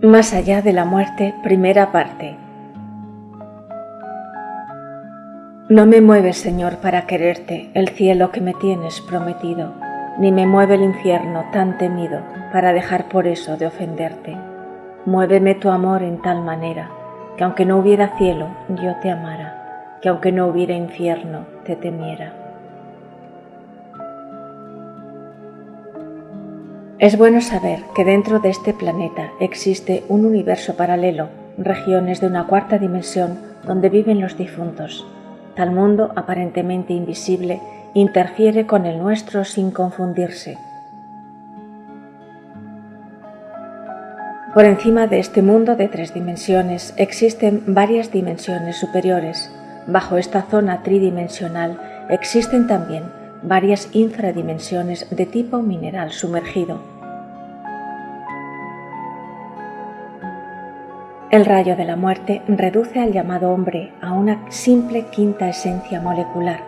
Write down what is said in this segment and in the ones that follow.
Más allá de la muerte, primera parte. No me mueves, Señor, para quererte, el cielo que me tienes prometido, ni me mueve el infierno tan temido, para dejar por eso de ofenderte. Muéveme tu amor en tal manera, que aunque no hubiera cielo, yo te amara, que aunque no hubiera infierno, te temiera. Es bueno saber que dentro de este planeta existe un universo paralelo, regiones de una cuarta dimensión donde viven los difuntos. Tal mundo aparentemente invisible interfiere con el nuestro sin confundirse. Por encima de este mundo de 3 dimensiones existen varias dimensiones superiores. Bajo esta zona tridimensional existen también varias infradimensiones de tipo mineral sumergido. El rayo de la muerte reduce al llamado hombre a una simple quinta esencia molecular,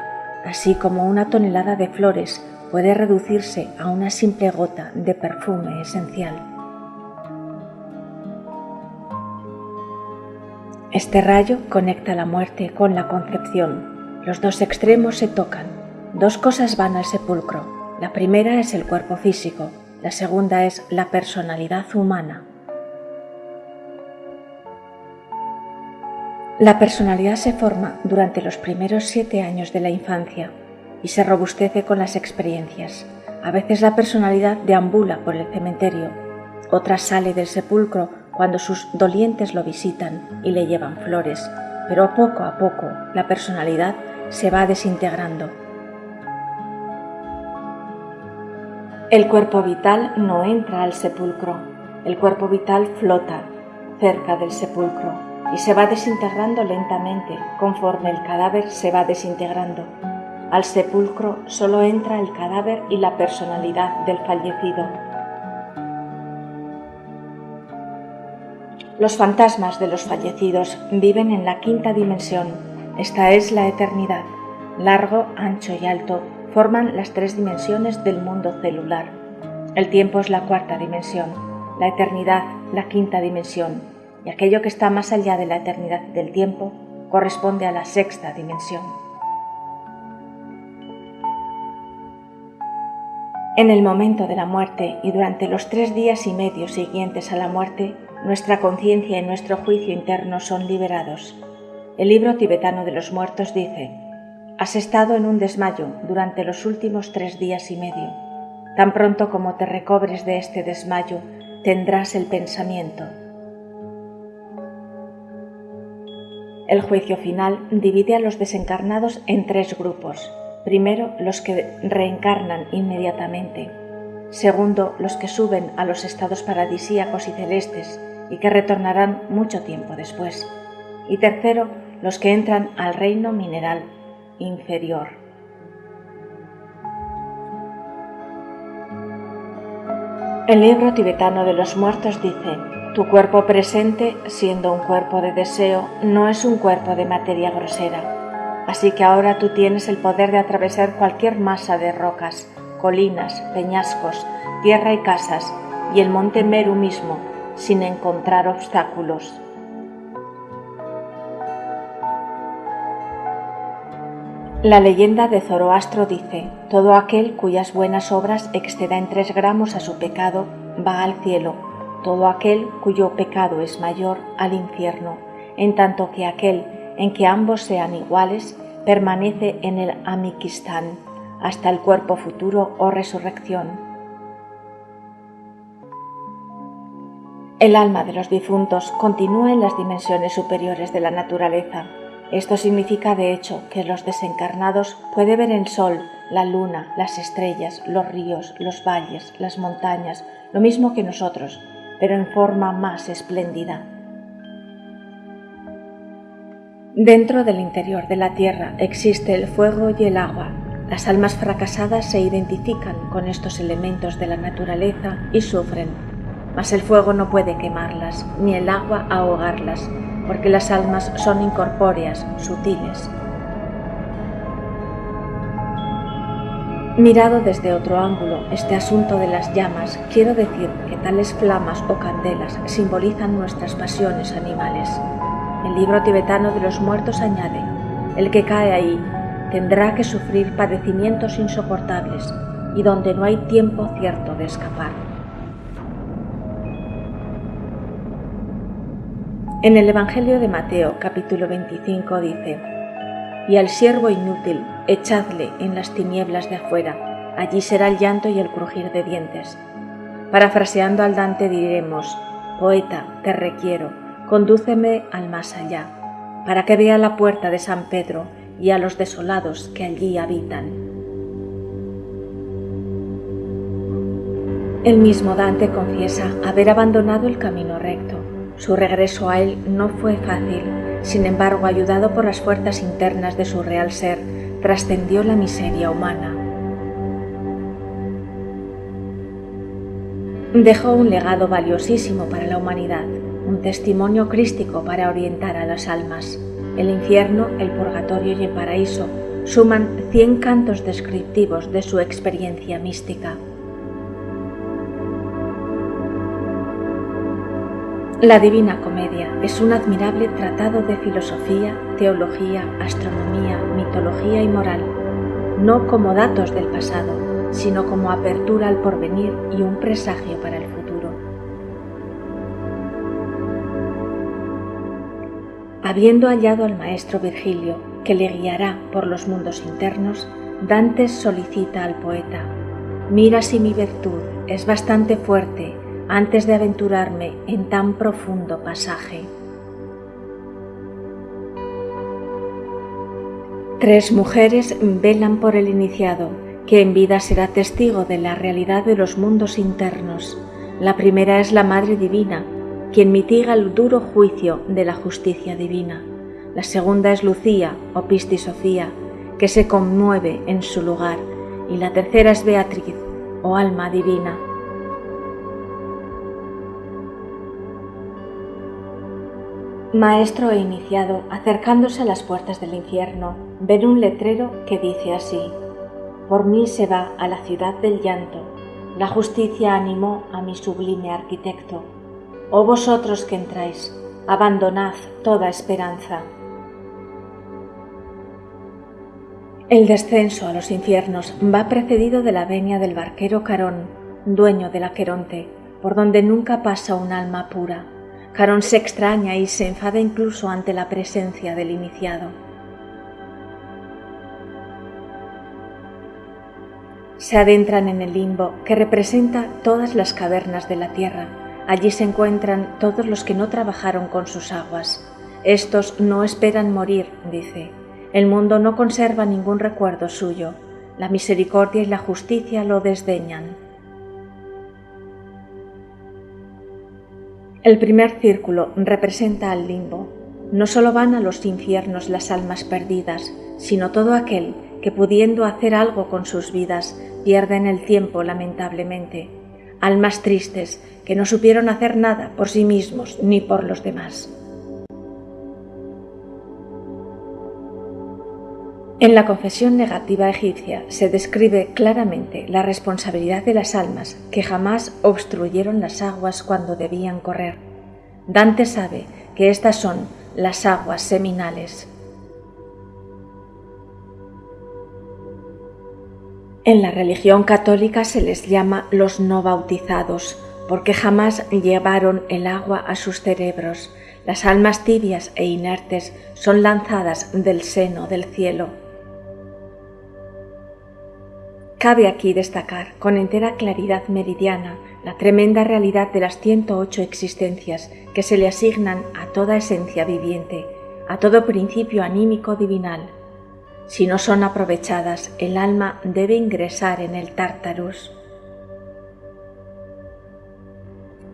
así como una tonelada de flores puede reducirse a una simple gota de perfume esencial. Este rayo conecta la muerte con la concepción. Los dos extremos se tocan. 2 cosas van al sepulcro. La primera es el cuerpo físico, la segunda es la personalidad humana. La personalidad se forma durante los primeros 7 años de la infancia y se robustece con las experiencias. A veces la personalidad deambula por el cementerio, otra sale del sepulcro cuando sus dolientes lo visitan y le llevan flores, pero poco a poco la personalidad se va desintegrando. El cuerpo vital no entra al sepulcro, el cuerpo vital flota cerca del sepulcro y se va desintegrando lentamente conforme el cadáver se va desintegrando. Al sepulcro solo entra el cadáver y la personalidad del fallecido. Los fantasmas de los fallecidos viven en la quinta dimensión. Esta es la eternidad. Largo, ancho y alto forman las 3 dimensiones del mundo celular. El tiempo es la cuarta dimensión, la eternidad la quinta dimensión, y aquello que está más allá de la eternidad del tiempo corresponde a la sexta dimensión. En el momento de la muerte y durante los 3 días y medio siguientes a la muerte, nuestra conciencia y nuestro juicio interno son liberados. El libro tibetano de los muertos dice: has estado en un desmayo durante los últimos 3 días y medio. Tan pronto como te recobres de este desmayo, tendrás el pensamiento. El juicio final divide a los desencarnados en 3 grupos. Primero, los que reencarnan inmediatamente. Segundo, los que suben a los estados paradisíacos y celestes y que retornarán mucho tiempo después. Y tercero, los que entran al reino mineral inferior. El libro tibetano de los muertos dice: tu cuerpo presente, siendo un cuerpo de deseo, no es un cuerpo de materia grosera. Así que ahora tú tienes el poder de atravesar cualquier masa de rocas, colinas, peñascos, tierra y casas, y el monte Meru mismo, sin encontrar obstáculos. La leyenda de Zoroastro dice: todo aquel cuyas buenas obras exceda en 3 gramos a su pecado va al cielo, todo aquel cuyo pecado es mayor al infierno, en tanto que aquel en que ambos sean iguales permanece en el Amikistán hasta el cuerpo futuro o resurrección. El alma de los difuntos continúa en las dimensiones superiores de la naturaleza. Esto significa, de hecho, que los desencarnados pueden ver el sol, la luna, las estrellas, los ríos, los valles, las montañas, lo mismo que nosotros, pero en forma más espléndida. Dentro del interior de la tierra existe el fuego y el agua. Las almas fracasadas se identifican con estos elementos de la naturaleza y sufren, mas el fuego no puede quemarlas, ni el agua ahogarlas, porque las almas son incorpóreas, sutiles. Mirado desde otro ángulo, este asunto de las llamas, quiero decir que tales flamas o candelas simbolizan nuestras pasiones animales. El libro tibetano de los muertos añade: el que cae ahí tendrá que sufrir padecimientos insoportables y donde no hay tiempo cierto de escapar. En el Evangelio de Mateo, capítulo 25, dice: y al siervo inútil echadle en las tinieblas de afuera, allí será el llanto y el crujir de dientes. Parafraseando al Dante diremos: poeta, te requiero, condúceme al más allá, para que vea la puerta de San Pedro y a los desolados que allí habitan. El mismo Dante confiesa haber abandonado el camino recto. Su regreso a él no fue fácil. Sin embargo, ayudado por las fuerzas internas de su real ser, trascendió la miseria humana. Dejó un legado valiosísimo para la humanidad, un testimonio crístico para orientar a las almas. El infierno, el purgatorio y el paraíso suman 100 cantos descriptivos de su experiencia mística. La Divina Comedia es un admirable tratado de filosofía, teología, astronomía, mitología y moral, no como datos del pasado, sino como apertura al porvenir y un presagio para el futuro. Habiendo hallado al maestro Virgilio, que le guiará por los mundos internos, Dante solicita al poeta: mira si mi virtud es bastante fuerte antes de aventurarme en tan profundo pasaje. 3 mujeres velan por el iniciado, que en vida será testigo de la realidad de los mundos internos. La primera es la Madre Divina, quien mitiga el duro juicio de la justicia divina. La segunda es Lucía, o Pisti Sofía, que se conmueve en su lugar. Y la tercera es Beatriz, o Alma Divina. Maestro e iniciado, acercándose a las puertas del infierno, ven un letrero que dice así: por mí se va a la ciudad del llanto, la justicia animó a mi sublime arquitecto. Oh vosotros que entráis, abandonad toda esperanza. El descenso a los infiernos va precedido de la venia del barquero Carón, dueño del Aqueronte, por donde nunca pasa un alma pura. Carón se extraña y se enfada incluso ante la presencia del iniciado. Se adentran en el limbo, que representa todas las cavernas de la tierra. Allí se encuentran todos los que no trabajaron con sus aguas. Estos no esperan morir, dice. El mundo no conserva ningún recuerdo suyo. La misericordia y la justicia lo desdeñan. El primer círculo representa al limbo. No solo van a los infiernos las almas perdidas, sino todo aquel que, pudiendo hacer algo con sus vidas, pierden el tiempo lamentablemente. Almas tristes que no supieron hacer nada por sí mismos ni por los demás. En la confesión negativa egipcia se describe claramente la responsabilidad de las almas que jamás obstruyeron las aguas cuando debían correr. Dante sabe que estas son las aguas seminales. En la religión católica se les llama los no bautizados, porque jamás llevaron el agua a sus cerebros. Las almas tibias e inertes son lanzadas del seno del cielo. Cabe aquí destacar con entera claridad meridiana la tremenda realidad de las 108 existencias que se le asignan a toda esencia viviente, a todo principio anímico divinal. Si no son aprovechadas, el alma debe ingresar en el Tártarus.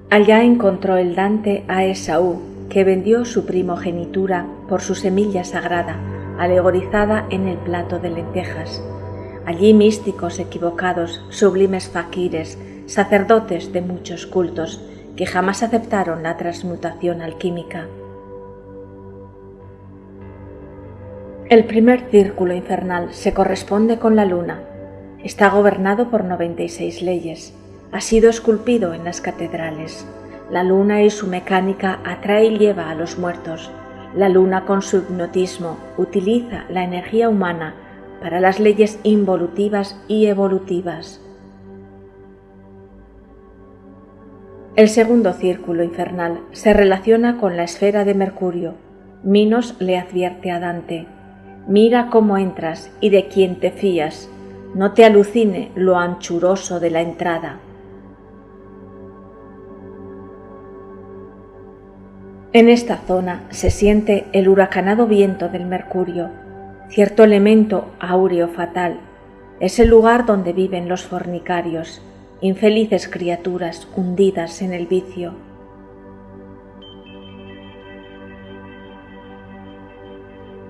Allá encontró el Dante a Esaú, que vendió su primogenitura por su semilla sagrada, alegorizada en el plato de lentejas. Allí místicos equivocados, sublimes faquires, sacerdotes de muchos cultos, que jamás aceptaron la transmutación alquímica. El primer círculo infernal se corresponde con la luna. Está gobernado por 96 leyes. Ha sido esculpido en las catedrales. La luna y su mecánica atrae y lleva a los muertos. La luna con su hipnotismo utiliza la energía humana para las leyes involutivas y evolutivas. El segundo círculo infernal se relaciona con la esfera de Mercurio. Minos le advierte a Dante: mira cómo entras y de quién te fías, no te alucine lo anchuroso de la entrada. En esta zona se siente el huracanado viento del Mercurio, cierto elemento áureo fatal. Es el lugar donde viven los fornicarios, infelices criaturas hundidas en el vicio.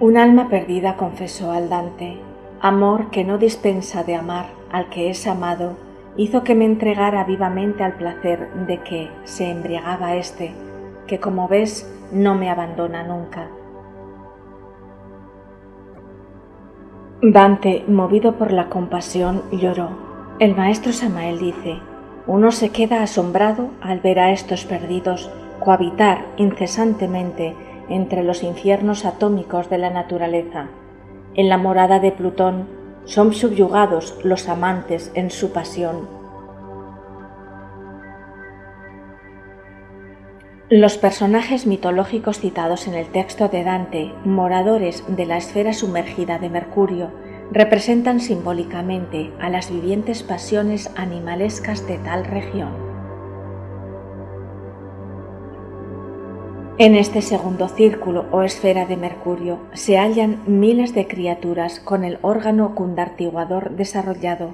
Un alma perdida confesó al Dante: amor que no dispensa de amar al que es amado, hizo que me entregara vivamente al placer de que se embriagaba éste, que como ves no me abandona nunca. Dante, movido por la compasión, lloró. El maestro Samael dice: uno se queda asombrado al ver a estos perdidos cohabitar incesantemente entre los infiernos atómicos de la naturaleza. En la morada de Plutón son subyugados los amantes en su pasión. Los personajes mitológicos citados en el texto de Dante, moradores de la esfera sumergida de Mercurio, representan simbólicamente a las vivientes pasiones animalescas de tal región. En este segundo círculo o esfera de Mercurio se hallan miles de criaturas con el órgano cundartiguador desarrollado,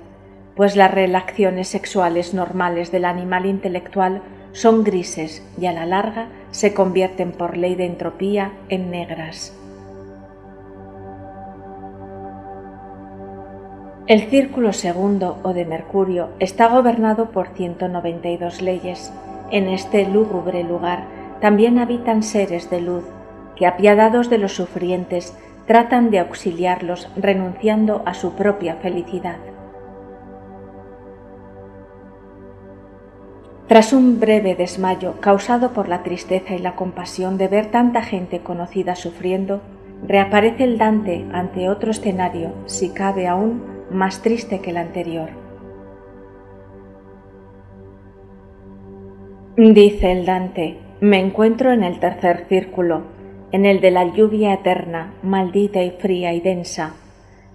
pues las relaciones sexuales normales del animal intelectual son grises y a la larga se convierten por ley de entropía en negras. El círculo segundo o de Mercurio está gobernado por 192 leyes. En este lúgubre lugar también habitan seres de luz que, apiadados de los sufrientes, tratan de auxiliarlos renunciando a su propia felicidad. Tras un breve desmayo causado por la tristeza y la compasión de ver tanta gente conocida sufriendo, reaparece el Dante ante otro escenario, si cabe aún más triste que el anterior. Dice el Dante: me encuentro en el tercer círculo, en el de la lluvia eterna, maldita y fría y densa.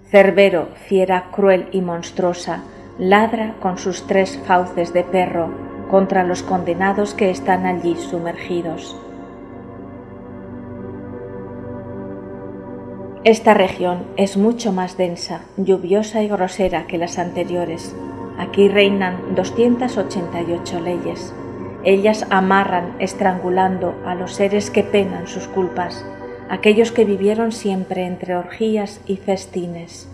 Cerbero, fiera cruel y monstruosa, ladra con sus 3 fauces de perro contra los condenados que están allí sumergidos. Esta región es mucho más densa, lluviosa y grosera que las anteriores. Aquí reinan 288 leyes. Ellas amarran, estrangulando a los seres que penan sus culpas, aquellos que vivieron siempre entre orgías y festines.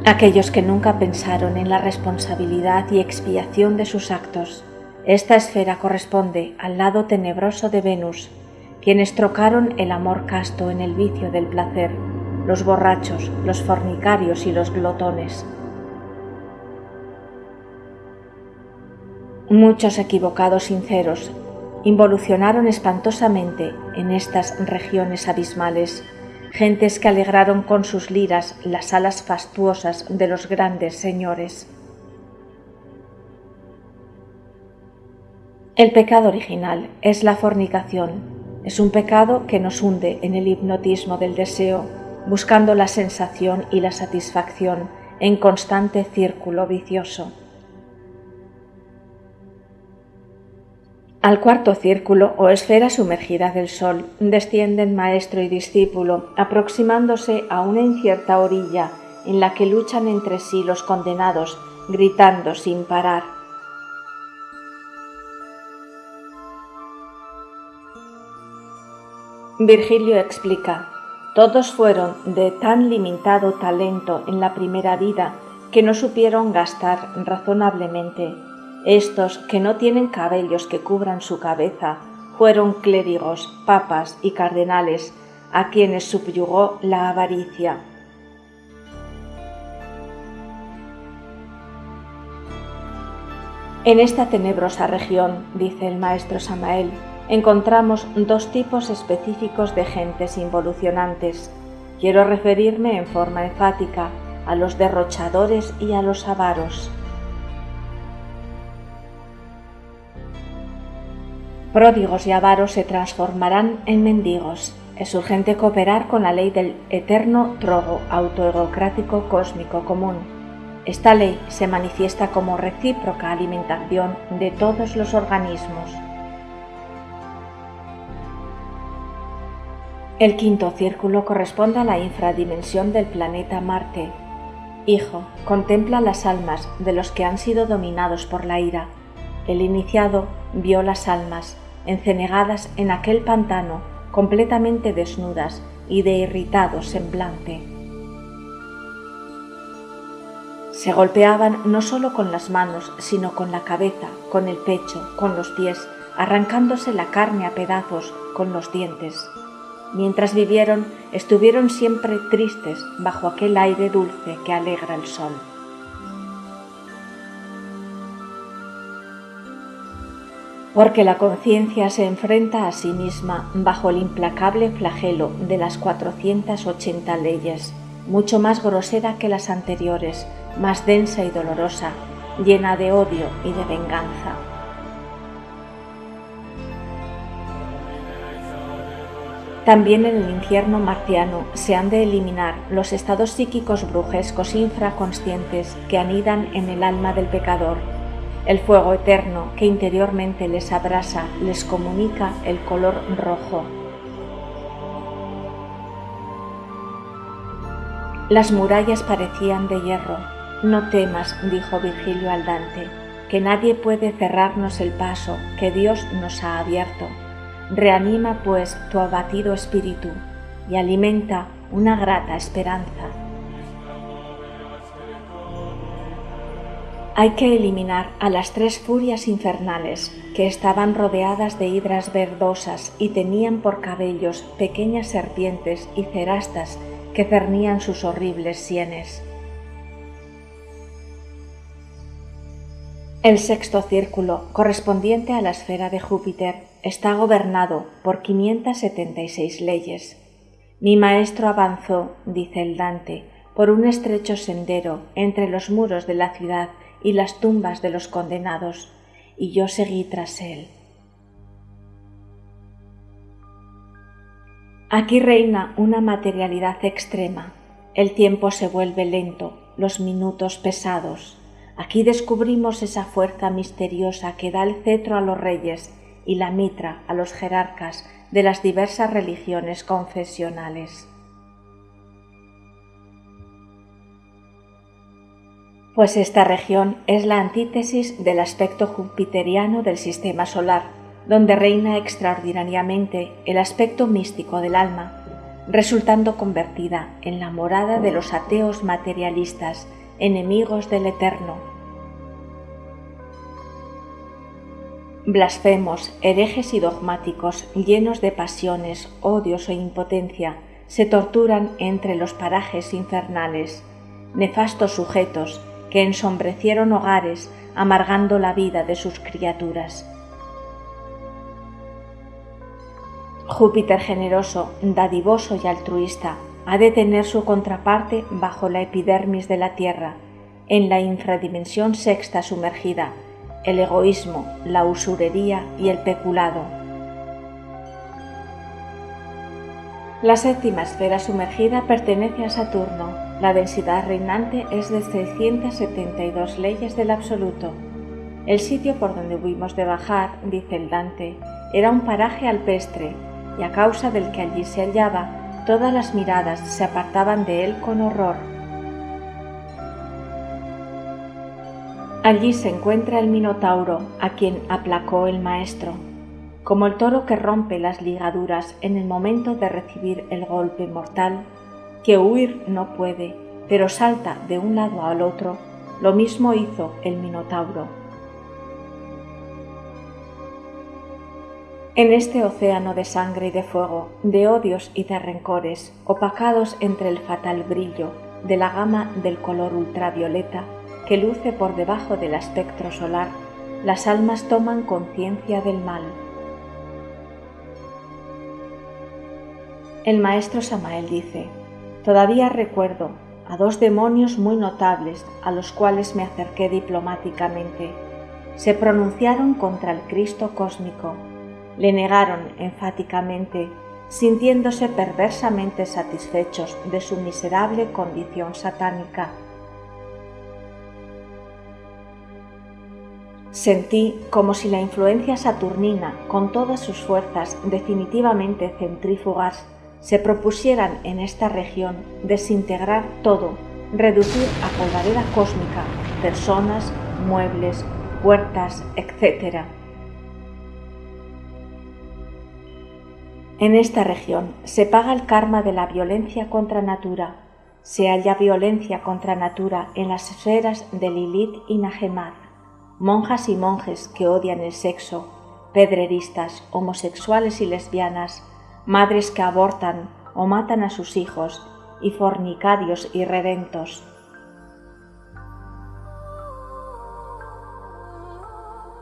Aquellos que nunca pensaron en la responsabilidad y expiación de sus actos. Esta esfera corresponde al lado tenebroso de Venus, quienes trocaron el amor casto en el vicio del placer, los borrachos, los fornicarios y los glotones. Muchos equivocados sinceros involucionaron espantosamente en estas regiones abismales, gentes que alegraron con sus liras las alas fastuosas de los grandes señores. El pecado original es la fornicación. Es un pecado que nos hunde en el hipnotismo del deseo, buscando la sensación y la satisfacción en constante círculo vicioso. Al cuarto círculo o esfera sumergida del Sol descienden maestro y discípulo, aproximándose a una incierta orilla en la que luchan entre sí los condenados, gritando sin parar. Virgilio explica: todos fueron de tan limitado talento en la primera vida que no supieron gastar razonablemente. Estos que no tienen cabellos que cubran su cabeza fueron clérigos, papas y cardenales, a quienes subyugó la avaricia. En esta tenebrosa región, dice el maestro Samael, encontramos dos tipos específicos de gentes involucionantes. Quiero referirme en forma enfática a los derrochadores y a los avaros. Pródigos y avaros se transformarán en mendigos. Es urgente cooperar con la ley del eterno trogo autoegocrático cósmico común. Esta ley se manifiesta como recíproca alimentación de todos los organismos. El quinto círculo corresponde a la infradimensión del planeta Marte. Hijo, contempla las almas de los que han sido dominados por la ira. El iniciado vio las almas, encenegadas en aquel pantano, completamente desnudas y de irritado semblante. Se golpeaban no solo con las manos, sino con la cabeza, con el pecho, con los pies, arrancándose la carne a pedazos con los dientes. Mientras vivieron, estuvieron siempre tristes bajo aquel aire dulce que alegra el sol. Porque la conciencia se enfrenta a sí misma bajo el implacable flagelo de las 480 leyes, mucho más grosera que las anteriores, más densa y dolorosa, llena de odio y de venganza. También en el infierno marciano se han de eliminar los estados psíquicos brujescos infraconscientes que anidan en el alma del pecador. El fuego eterno que interiormente les abrasa les comunica el color rojo. Las murallas parecían de hierro. No temas, dijo Virgilio al Dante, que nadie puede cerrarnos el paso que Dios nos ha abierto. Reanima, pues, tu abatido espíritu y alimenta una grata esperanza. Hay que eliminar a las 3 furias infernales que estaban rodeadas de hidras verdosas y tenían por cabellos pequeñas serpientes y cerastas que cernían sus horribles sienes. El sexto círculo, correspondiente a la esfera de Júpiter, está gobernado por 576 leyes. Mi maestro avanzó, dice el Dante, por un estrecho sendero entre los muros de la ciudad y las tumbas de los condenados, y yo seguí tras él. Aquí reina una materialidad extrema. El tiempo se vuelve lento, los minutos pesados. Aquí descubrimos esa fuerza misteriosa que da el cetro a los reyes y la mitra a los jerarcas de las diversas religiones confesionales. Pues esta región es la antítesis del aspecto jupiteriano del sistema solar, donde reina extraordinariamente el aspecto místico del alma, resultando convertida en la morada de los ateos materialistas, enemigos del eterno. Blasfemos, herejes y dogmáticos, llenos de pasiones, odios e impotencia, se torturan entre los parajes infernales, nefastos sujetos que ensombrecieron hogares, amargando la vida de sus criaturas. Júpiter generoso, dadivoso y altruista, ha de tener su contraparte bajo la epidermis de la Tierra, en la infradimensión sexta sumergida, el egoísmo, la usurería y el peculado. La séptima esfera sumergida pertenece a Saturno. La densidad reinante es de 672 leyes del absoluto. El sitio por donde hubimos de bajar, dice el Dante, era un paraje alpestre, y a causa del que allí se hallaba, todas las miradas se apartaban de él con horror. Allí se encuentra el Minotauro, a quien aplacó el maestro. Como el toro que rompe las ligaduras en el momento de recibir el golpe mortal, que huir no puede, pero salta de un lado al otro, lo mismo hizo el Minotauro. En este océano de sangre y de fuego, de odios y de rencores, opacados entre el fatal brillo de la gama del color ultravioleta que luce por debajo del espectro solar, las almas toman conciencia del mal. El maestro Samael dice: todavía recuerdo a 2 demonios muy notables a los cuales me acerqué diplomáticamente. Se pronunciaron contra el Cristo cósmico, le negaron enfáticamente, sintiéndose perversamente satisfechos de su miserable condición satánica. Sentí como si la influencia saturnina, con todas sus fuerzas definitivamente centrífugas, se propusieran en esta región desintegrar todo, reducir a polvareda cósmica personas, muebles, puertas, etc. En esta región se paga el karma de la violencia contra natura. Se halla violencia contra natura en las esferas de Lilith y Nahemad, monjas y monjes que odian el sexo, pedreristas, homosexuales y lesbianas, madres que abortan o matan a sus hijos, y fornicarios irredentos.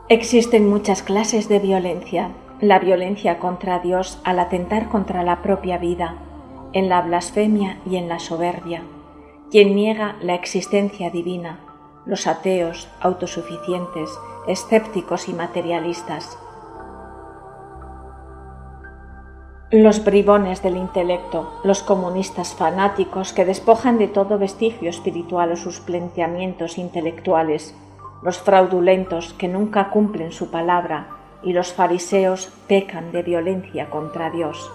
Existen muchas clases de violencia. La violencia contra Dios al atentar contra la propia vida, en la blasfemia y en la soberbia, quien niega la existencia divina, los ateos, autosuficientes, escépticos y materialistas. Los bribones del intelecto, los comunistas fanáticos que despojan de todo vestigio espiritual o sus planteamientos intelectuales, los fraudulentos que nunca cumplen su palabra, y los fariseos pecan de violencia contra Dios.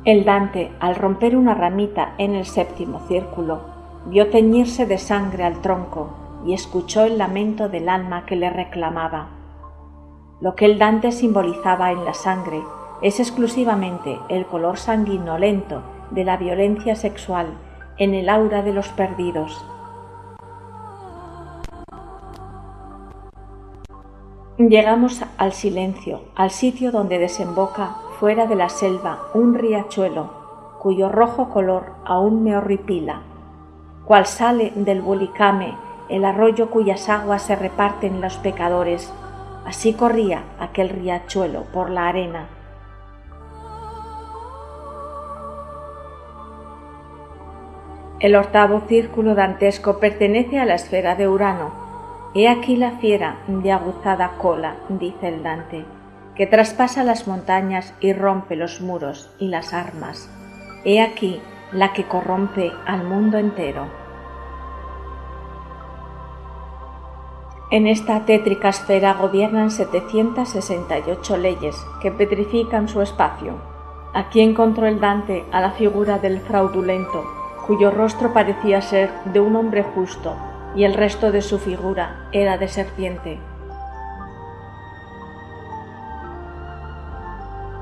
El Dante, al romper una ramita en el 7º círculo, vio teñirse de sangre al tronco y escuchó el lamento del alma que le reclamaba. Lo que el Dante simbolizaba en la sangre es exclusivamente el color sanguinolento de la violencia sexual en el aura de los perdidos. Llegamos al silencio, al sitio donde desemboca fuera de la selva un riachuelo, cuyo rojo color aún me horripila. Cual sale del Bulicame, el arroyo cuyas aguas se reparten los pecadores, así corría aquel riachuelo por la arena. El 8º círculo dantesco pertenece a la esfera de Urano. He aquí la fiera de aguzada cola, dice el Dante, que traspasa las montañas y rompe los muros y las armas. He aquí la que corrompe al mundo entero. En esta tétrica esfera gobiernan 768 leyes que petrifican su espacio. Aquí encontró el Dante a la figura del fraudulento, cuyo rostro parecía ser de un hombre justo, y el resto de su figura era de serpiente.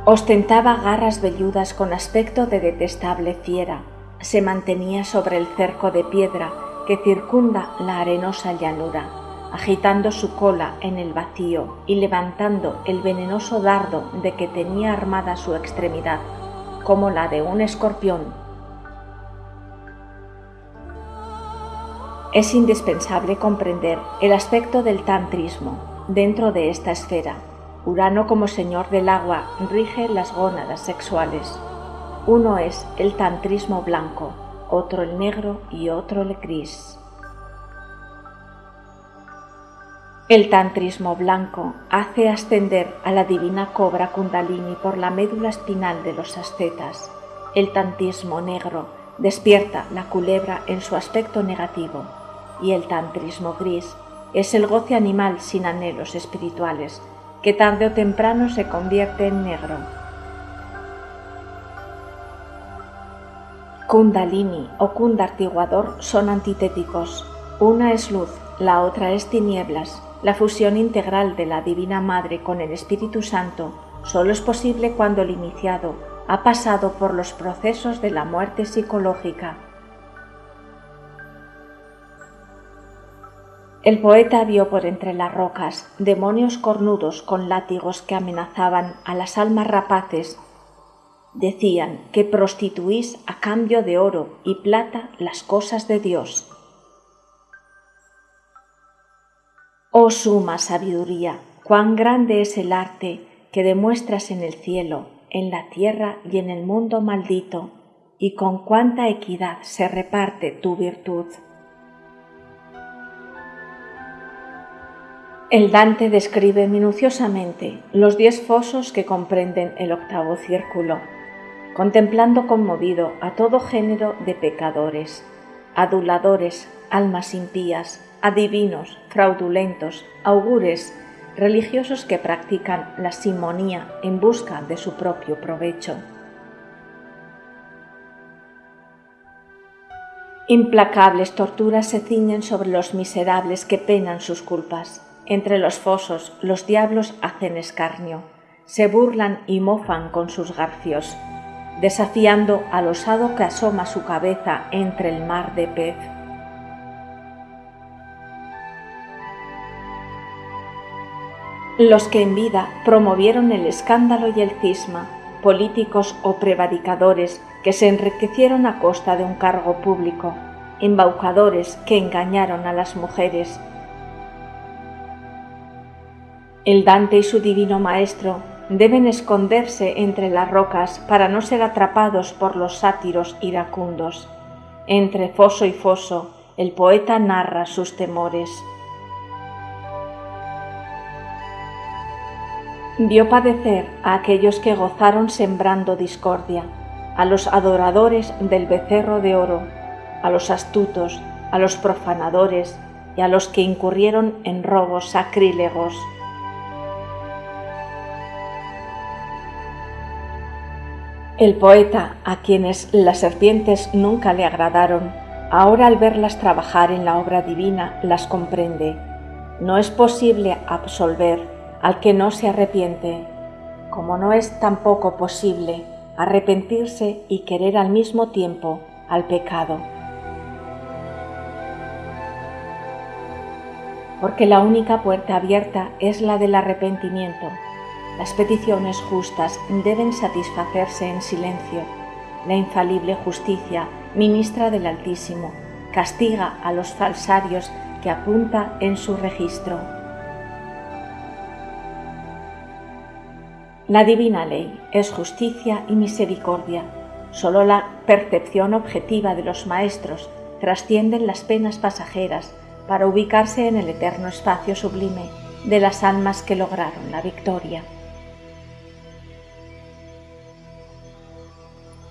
Ostentaba garras velludas con aspecto de detestable fiera. Se mantenía sobre el cerco de piedra que circunda la arenosa llanura, agitando su cola en el vacío y levantando el venenoso dardo de que tenía armada su extremidad, como la de un escorpión. Es indispensable comprender el aspecto del tantrismo dentro de esta esfera. Urano, como señor del agua, rige las gónadas sexuales. Uno es el tantrismo blanco, otro el negro y otro el gris. El tantrismo blanco hace ascender a la divina cobra Kundalini por la médula espinal de los ascetas. El tantrismo negro despierta la culebra en su aspecto negativo. Y el tantrismo gris es el goce animal sin anhelos espirituales, que tarde o temprano se convierte en negro. Kundalini o kundartiguador son antitéticos. Una es luz, la otra es tinieblas. La fusión integral de la Divina Madre con el Espíritu Santo solo es posible cuando el iniciado ha pasado por los procesos de la muerte psicológica. El poeta vio por entre las rocas demonios cornudos con látigos que amenazaban a las almas rapaces. Decían que prostituís a cambio de oro y plata las cosas de Dios. Oh suma sabiduría, cuán grande es el arte que demuestras en el cielo, en la tierra y en el mundo maldito, y con cuánta equidad se reparte tu virtud. El Dante describe minuciosamente los 10 fosos que comprenden el octavo círculo, contemplando conmovido a todo género de pecadores, aduladores, almas impías, adivinos, fraudulentos, augures, religiosos que practican la simonía en busca de su propio provecho. Implacables torturas se ciñen sobre los miserables que penan sus culpas. Entre los fosos los diablos hacen escarnio, se burlan y mofan con sus garfios, desafiando al osado que asoma su cabeza entre el mar de pez. Los que en vida promovieron el escándalo y el cisma, políticos o prevaricadores que se enriquecieron a costa de un cargo público, embaucadores que engañaron a las mujeres. El Dante y su divino maestro deben esconderse entre las rocas para no ser atrapados por los sátiros iracundos. Entre foso y foso, el poeta narra sus temores. Vio padecer a aquellos que gozaron sembrando discordia, a los adoradores del becerro de oro, a los astutos, a los profanadores y a los que incurrieron en robos sacrílegos. El poeta, a quienes las serpientes nunca le agradaron, ahora al verlas trabajar en la obra divina las comprende. No es posible absolver al que no se arrepiente, como no es tampoco posible arrepentirse y querer al mismo tiempo al pecado. Porque la única puerta abierta es la del arrepentimiento. Las peticiones justas deben satisfacerse en silencio. La infalible justicia, ministra del Altísimo, castiga a los falsarios que apunta en su registro. La divina ley es justicia y misericordia. Solo la percepción objetiva de los maestros trasciende las penas pasajeras para ubicarse en el eterno espacio sublime de las almas que lograron la victoria.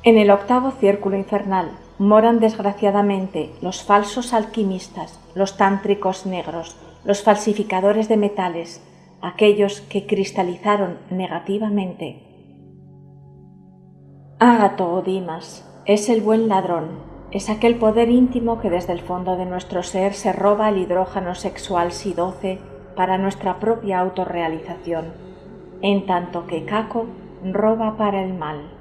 En el octavo círculo infernal moran desgraciadamente los falsos alquimistas, los tántricos negros, los falsificadores de metales, aquellos que cristalizaron negativamente. Ágato o Dimas es el buen ladrón, es aquel poder íntimo que desde el fondo de nuestro ser se roba el hidrógeno sexual Si-12 para nuestra propia autorrealización, en tanto que Caco roba para el mal.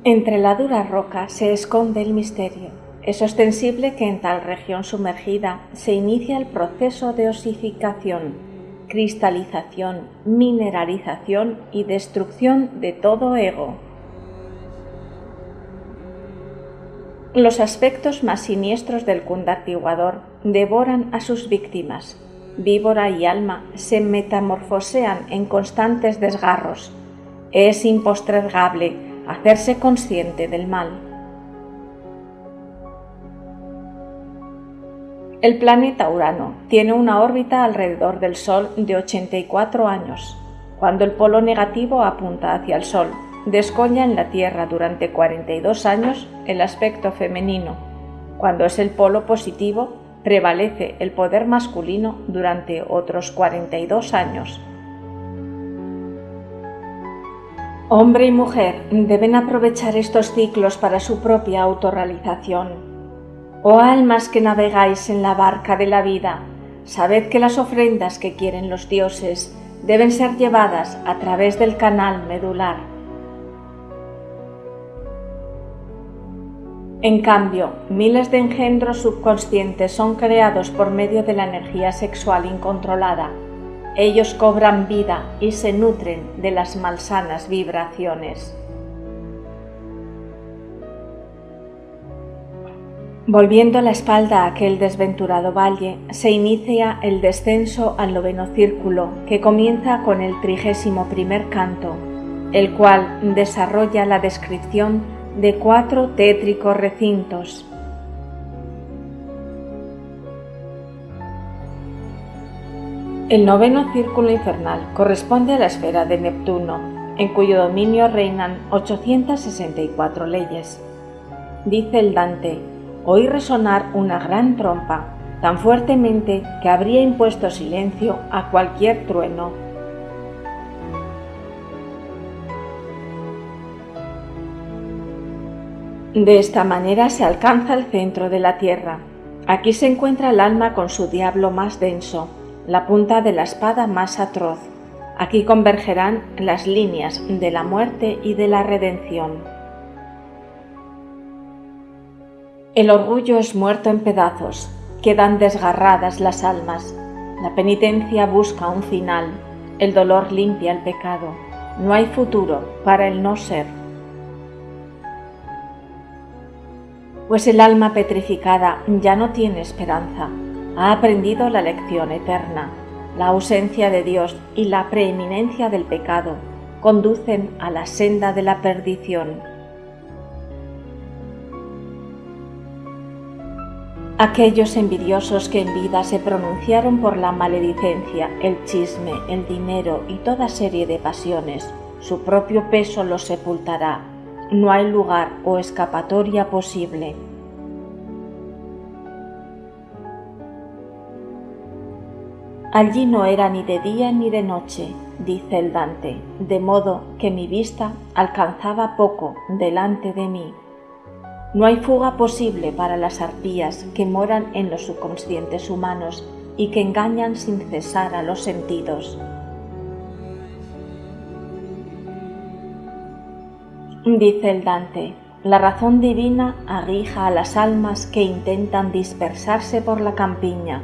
Entre la dura roca se esconde el misterio. Es ostensible que en tal región sumergida se inicia el proceso de osificación, cristalización, mineralización y destrucción de todo ego. Los aspectos más siniestros del cundartiguador devoran a sus víctimas. Víbora y alma se metamorfosean en constantes desgarros. Es impostergable hacerse consciente del mal. El planeta Urano tiene una órbita alrededor del Sol de 84 años. Cuando el polo negativo apunta hacia el Sol, descolla en la Tierra durante 42 años el aspecto femenino. Cuando es el polo positivo, prevalece el poder masculino durante otros 42 años. Hombre y mujer deben aprovechar estos ciclos para su propia autorrealización. Oh almas que navegáis en la barca de la vida, sabed que las ofrendas que quieren los dioses deben ser llevadas a través del canal medular. En cambio, miles de engendros subconscientes son creados por medio de la energía sexual incontrolada. Ellos cobran vida y se nutren de las malsanas vibraciones. Volviendo la espalda a aquel desventurado valle, se inicia el descenso al 9º círculo, que comienza con el 31º canto, el cual desarrolla la descripción de 4 tétricos recintos. El 9º círculo infernal corresponde a la esfera de Neptuno, en cuyo dominio reinan 864 leyes. Dice el Dante: oí resonar una gran trompa, tan fuertemente que habría impuesto silencio a cualquier trueno. De esta manera se alcanza el centro de la tierra. Aquí se encuentra el alma con su diablo más denso, la punta de la espada más atroz. Aquí convergerán las líneas de la muerte y de la redención. El orgullo es muerto en pedazos, quedan desgarradas las almas. La penitencia busca un final, el dolor limpia el pecado. No hay futuro para el no ser. Pues el alma petrificada ya no tiene esperanza, ha aprendido la lección eterna. La ausencia de Dios y la preeminencia del pecado conducen a la senda de la perdición. Aquellos envidiosos que en vida se pronunciaron por la maledicencia, el chisme, el dinero y toda serie de pasiones, su propio peso los sepultará. No hay lugar o escapatoria posible. Allí no era ni de día ni de noche, dice el Dante, de modo que mi vista alcanzaba poco delante de mí. No hay fuga posible para las arpías que moran en los subconscientes humanos y que engañan sin cesar a los sentidos. Dice el Dante: la razón divina aguija a las almas que intentan dispersarse por la campiña,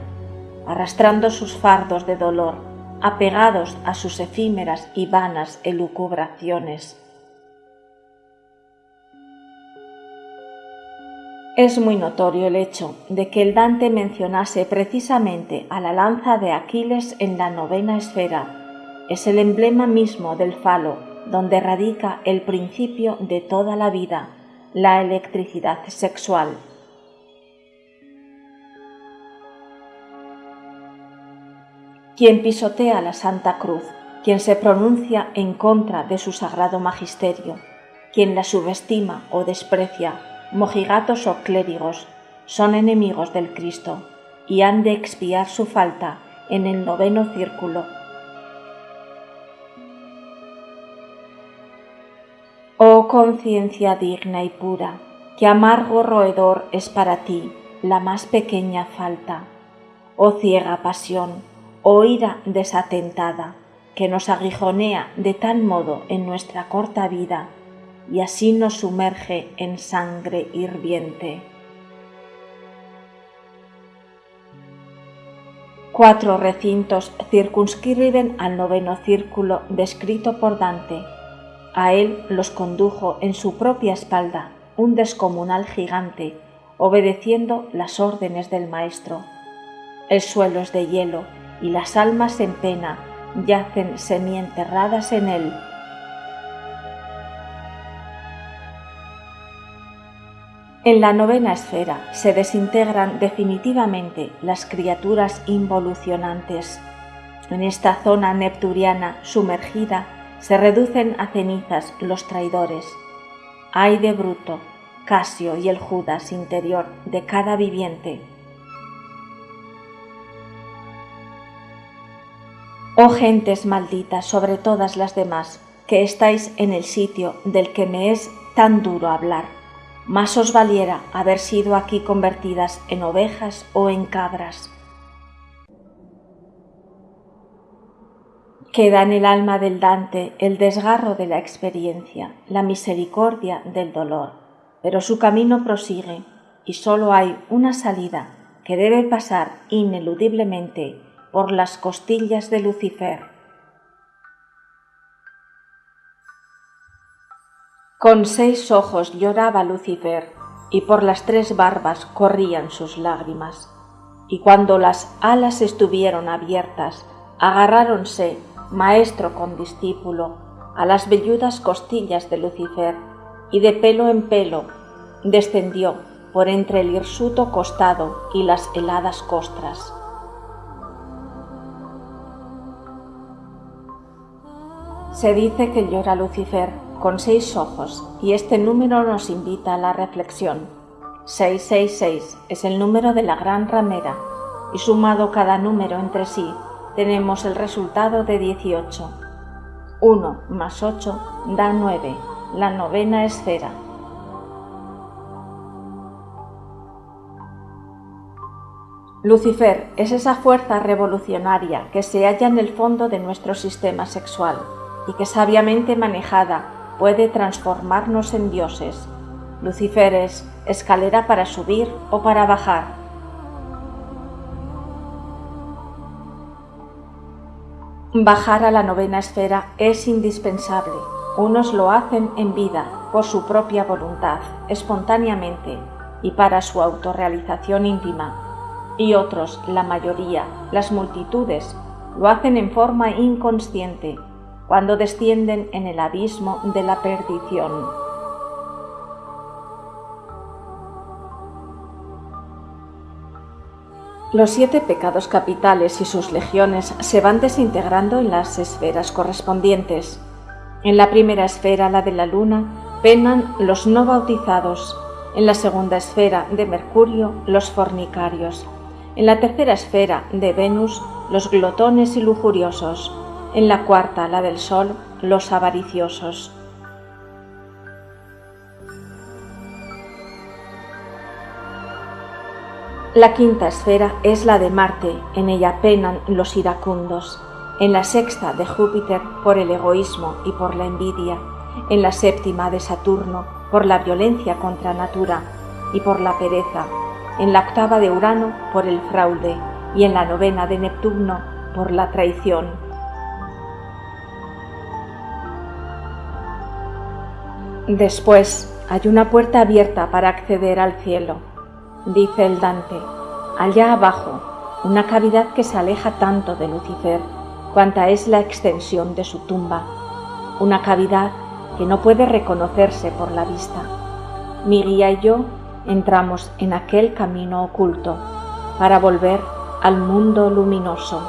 arrastrando sus fardos de dolor, apegados a sus efímeras y vanas elucubraciones. Es muy notorio el hecho de que el Dante mencionase precisamente a la lanza de Aquiles en la 9ª esfera. Es el emblema mismo del falo, donde radica el principio de toda la vida, la electricidad sexual. Quien pisotea la Santa Cruz, quien se pronuncia en contra de su sagrado magisterio, quien la subestima o desprecia, mojigatos o clérigos, son enemigos del Cristo y han de expiar su falta en el 9º círculo. Oh conciencia digna y pura, qué amargo roedor es para ti la más pequeña falta. Oh ciega pasión, oh ira desatentada, que nos aguijonea de tal modo en nuestra corta vida, y así nos sumerge en sangre hirviente. 4 recintos circunscriben al 9º círculo descrito por Dante. A él los condujo en su propia espalda un descomunal gigante, obedeciendo las órdenes del maestro. El suelo es de hielo y las almas en pena yacen semienterradas en él. En la 9ª esfera se desintegran definitivamente las criaturas involucionantes. En esta zona nepturiana sumergida se reducen a cenizas los traidores. Ay de Bruto, Casio y el Judas interior de cada viviente. Oh gentes malditas sobre todas las demás, que estáis en el sitio del que me es tan duro hablar. Más os valiera haber sido aquí convertidas en ovejas o en cabras. Queda en el alma del Dante el desgarro de la experiencia, la misericordia del dolor. pero su camino prosigue y solo hay una salida que debe pasar ineludiblemente por las costillas de Lucifer. Con 6 ojos lloraba Lucifer, y por las 3 barbas corrían sus lágrimas. Y cuando las alas estuvieron abiertas, agarráronse, maestro con discípulo, a las velludas costillas de Lucifer, y de pelo en pelo descendió por entre el hirsuto costado y las heladas costras. Se dice que llora Lucifer con 6 ojos, y este número nos invita a la reflexión. 666 es el número de la gran ramera, y sumado cada número entre sí, tenemos el resultado de 18. 1 más 8 da 9, la 9ª esfera. Lucifer es esa fuerza revolucionaria que se halla en el fondo de nuestro sistema sexual y que sabiamente manejada puede transformarnos en dioses. Lucifer es escalera para subir o para bajar. Bajar a la 9ª esfera es indispensable. Unos lo hacen en vida, por su propia voluntad, espontáneamente y para su autorrealización íntima. Y otros, la mayoría, las multitudes, lo hacen en forma inconsciente, cuando descienden en el abismo de la perdición. Los 7 pecados capitales y sus legiones se van desintegrando en las esferas correspondientes. En la primera esfera, la de la luna, penan los no bautizados. En la segunda esfera, de Mercurio, los fornicarios. En la tercera esfera, de Venus, los glotones y lujuriosos. En la cuarta, la del Sol, los avariciosos. La quinta esfera es la de Marte, en ella penan los iracundos. En la sexta, de Júpiter, por el egoísmo y por la envidia. En la séptima, de Saturno, por la violencia contra natura y por la pereza. En la octava, de Urano, por el fraude. Y en la 9ª, de Neptuno, por la traición. Después hay una puerta abierta para acceder al cielo. Dice el Dante, allá abajo, una cavidad que se aleja tanto de Lucifer, cuanta es la extensión de su tumba, una cavidad que no puede reconocerse por la vista. Mi guía y yo entramos en aquel camino oculto para volver al mundo luminoso.